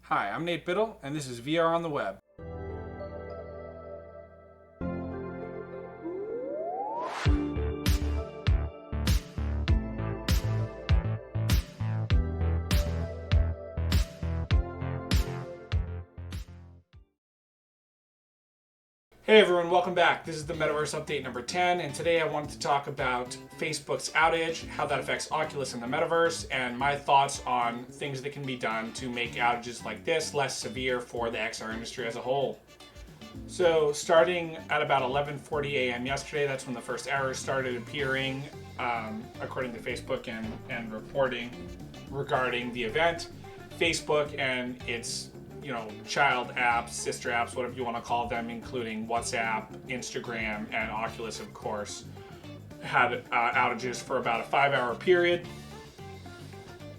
Hi, I'm Nate Biddle, and this is VR on the Web. Hey everyone, welcome back. This is the Metaverse update number 10, and today I wanted to talk about Facebook's outage, how that affects Oculus and the Metaverse, and my thoughts on things that can be done to make outages like this less severe for the XR industry as a whole. So starting at about 11:40 a.m. yesterday, that's when the first errors started appearing, according to Facebook and reporting regarding the event. Facebook and its child apps, sister apps, whatever you want to call them, including WhatsApp, Instagram, and Oculus, of course, had outages for about a 5-hour period.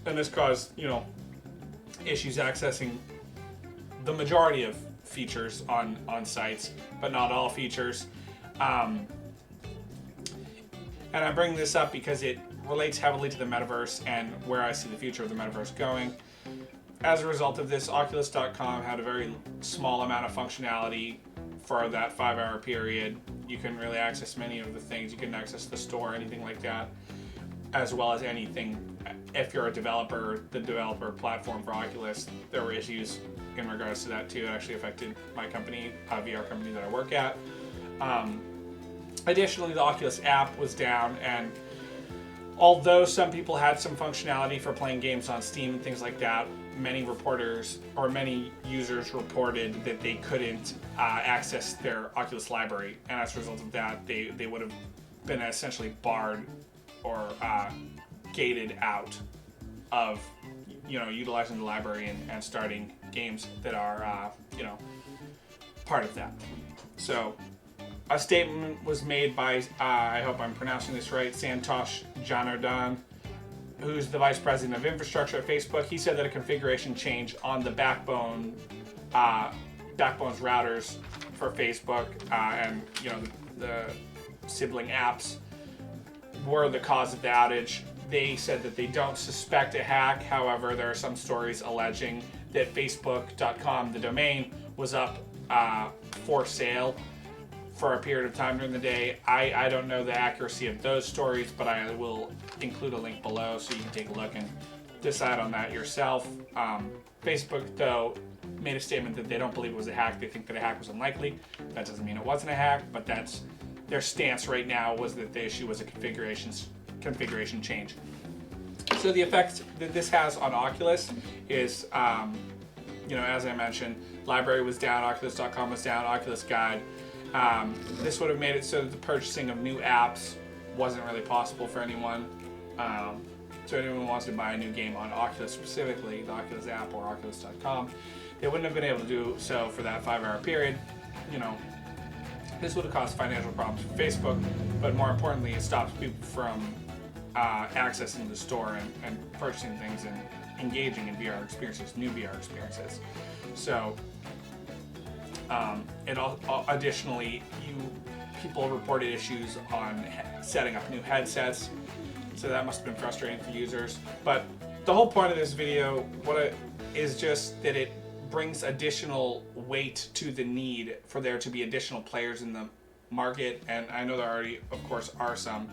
And this caused, issues accessing the majority of features on sites, but not all features. And I bring this up because it relates heavily to the Metaverse and where I see the future of the Metaverse going. As a result of this, Oculus.com had a very small amount of functionality for that 5-hour period. You couldn't really access many of the things. You couldn't access the store, anything like that, as well as anything. If you're a developer, the developer platform for Oculus, there were issues in regards to that too. It actually affected my company, a VR company that I work at. Additionally, the Oculus app was down, and although some people had some functionality for playing games on Steam and things like that, many users reported that they couldn't access their Oculus library, and as a result of that, they would have been essentially barred or gated out of utilizing the library and starting games that are part of that. So a statement was made by I hope I'm pronouncing this right, Santosh Janardhan, who's the vice president of infrastructure at Facebook. He said that a configuration change on the backbone's routers for Facebook and the sibling apps were the cause of the outage. They said that they don't suspect a hack. However, there are some stories alleging that Facebook.com, the domain, was up for sale for a period of time during the day. I don't know the accuracy of those stories, but I will include a link below so you can take a look and decide on that yourself. Facebook, though, made a statement that they don't believe it was a hack. They think that a hack was unlikely. That doesn't mean it wasn't a hack, but that's their stance right now, was that the issue was a configuration change. So the effect that this has on Oculus is, as I mentioned, library was down, Oculus.com was down, Oculus Guide. This would have made it so that the purchasing of new apps wasn't really possible for anyone. So anyone who wants to buy a new game on Oculus, specifically the Oculus app or Oculus.com, they wouldn't have been able to do so for that 5-hour period. This would have caused financial problems for Facebook, but more importantly, it stops people from accessing the store and purchasing things and engaging in VR experiences, new VR experiences. So additionally, people reported issues on setting up new headsets, so that must have been frustrating for users. But the whole point of this video is just that it brings additional weight to the need for there to be additional players in the market, and I know there already, of course, are some.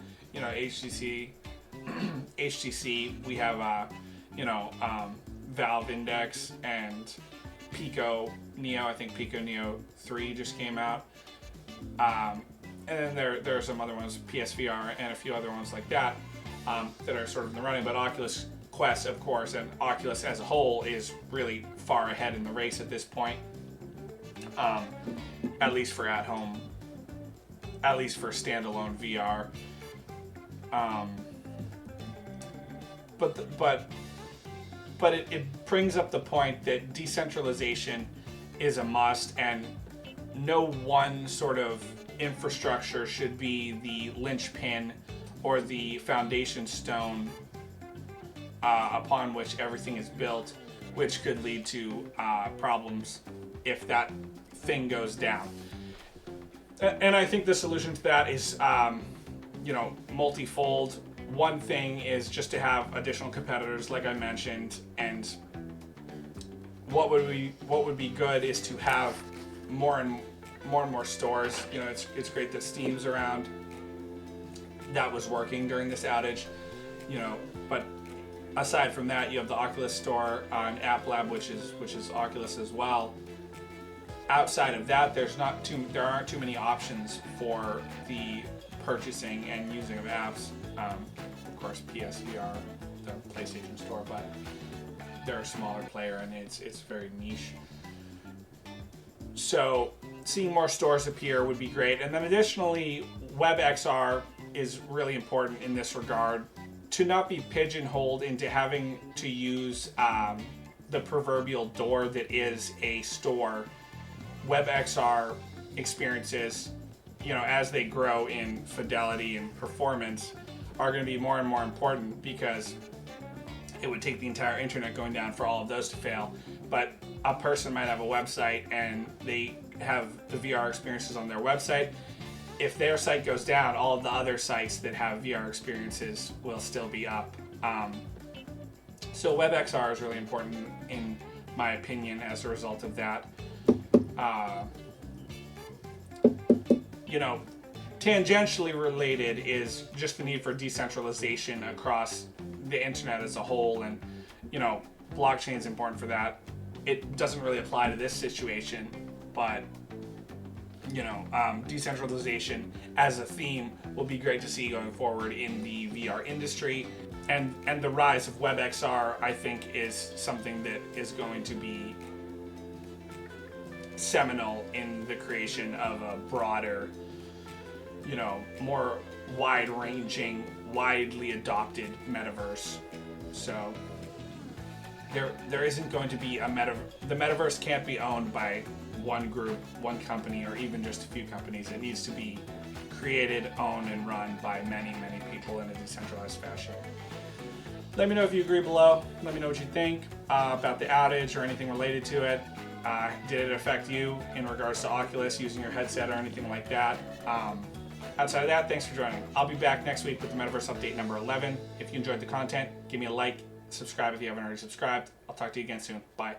HTC, we have Valve Index and Pico Neo. I think Pico Neo 3 just came out. And then there are some other ones, PSVR and a few other ones like that, that are sort of in the running. But Oculus Quest, of course, and Oculus as a whole is really far ahead in the race at this point, at least for at-home, at least for standalone VR. But it brings up the point that decentralization is a must, and no one sort of infrastructure should be the linchpin or the foundation stone upon which everything is built, which could lead to problems if that thing goes down. And I think the solution to that is, multifold. One thing is just to have additional competitors, like I mentioned, and what would be good is to have more and more stores. You know, it's great that Steam's around. That was working during this outage, you know, but aside from that, you have the Oculus store on App Lab, which is Oculus as well. Outside of that, there aren't too many options for the purchasing and using of apps. Of course, PSVR, the PlayStation Store, but they're a smaller player and it's very niche. So seeing more stores appear would be great. And then additionally, WebXR is really important in this regard, to not be pigeonholed into having to use the proverbial door that is a store. WebXR experiences, you know, as they grow in fidelity and performance, are going to be more and more important, because it would take the entire internet going down for all of those to fail. But a person might have a website and they have the VR experiences on their website. If their site goes down, all of the other sites that have VR experiences will still be up. So WebXR is really important, in my opinion, as a result of that. You know, tangentially related is just the need for decentralization across the internet as a whole, and you know, blockchain is important for that. It doesn't really apply to this situation, but you know, decentralization as a theme will be great to see going forward in the VR industry, and the rise of WebXR, I think, is something that is going to be seminal in the creation of a broader, you know, more wide-ranging, widely adopted metaverse. So there isn't going to be the metaverse can't be owned by one group, one company, or even just a few companies. It needs to be created, owned, and run by many people in a decentralized fashion. Let me know if you agree below. Let me know what you think about the outage or anything related to it. Did it affect you in regards to Oculus, using your headset or anything like that? Outside of that, thanks for joining. I'll be back next week with the Metaverse update number 11. If you enjoyed the content, give me a like, subscribe if you haven't already subscribed. I'll talk to you again soon. Bye.